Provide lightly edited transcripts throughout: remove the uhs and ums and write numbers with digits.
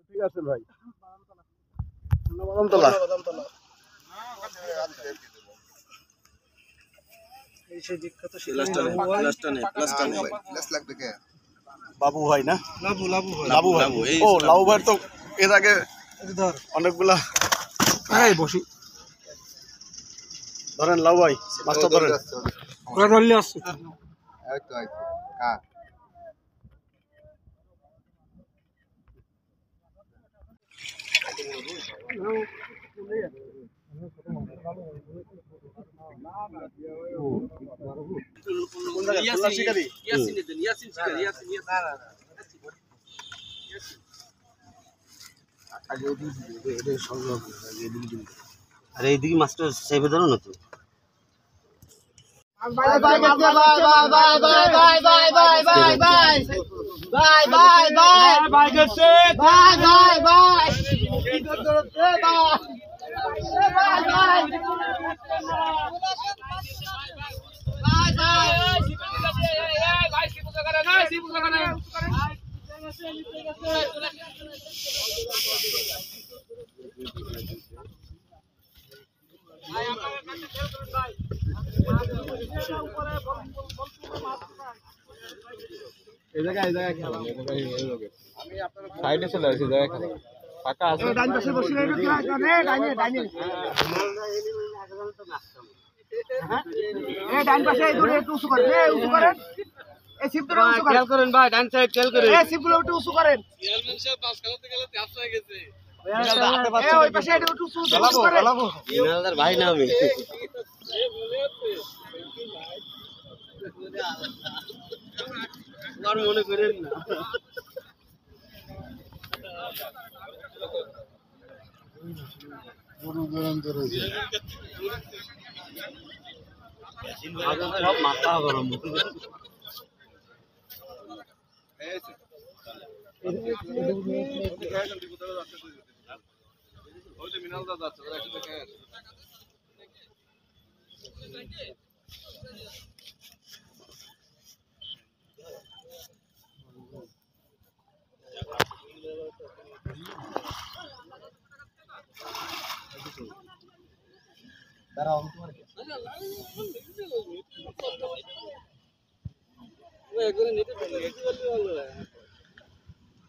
ঠিক আছে ভাই, বাদামতলা বাবু ভাই না, লাবু ভাই। ও লাবু ভাই তো এর আগে অনেকগুলা বসি ধরেন। লাবু ভাই মাছটা ধরেন। ধরলে আসছে আরে এইদিকে মাছটা সেভে ধরো না তো। সাইডে চলে আসি, ফাঁকা আছে। ভাই না আমি মনে করেন না। মাথা গরম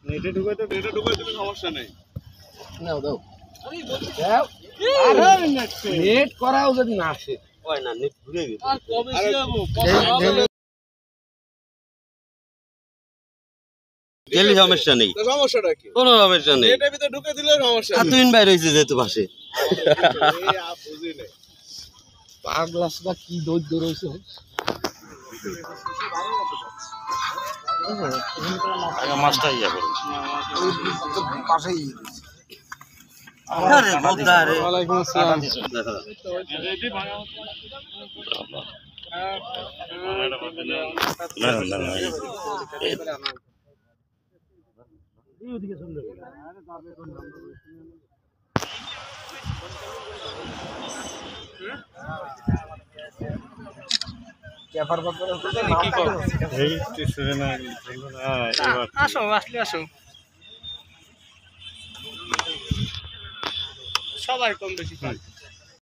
নেটে ঢুকাইতে সমস্যা নেই। নেট করাও যদি না আসে না নেট ঘুরে গেছে। গেলে সমস্যা নেই, সমস্যাটা কি? কোনো সমস্যা নেই। এটার ভিতরে ঢুকে দিলে সমস্যা নেই। তুই বাইরে হয়েছে যেহেতু পাশে বুঝি নাই পাগলাসটা কি দৌড় রয়েছে। মাছটা ইয়া করে পাশেই আরে বোধা রে। ওয়ালাইকুম আসসালাম। না না না আসো, আসলে আসো, সবাই কম বেশি।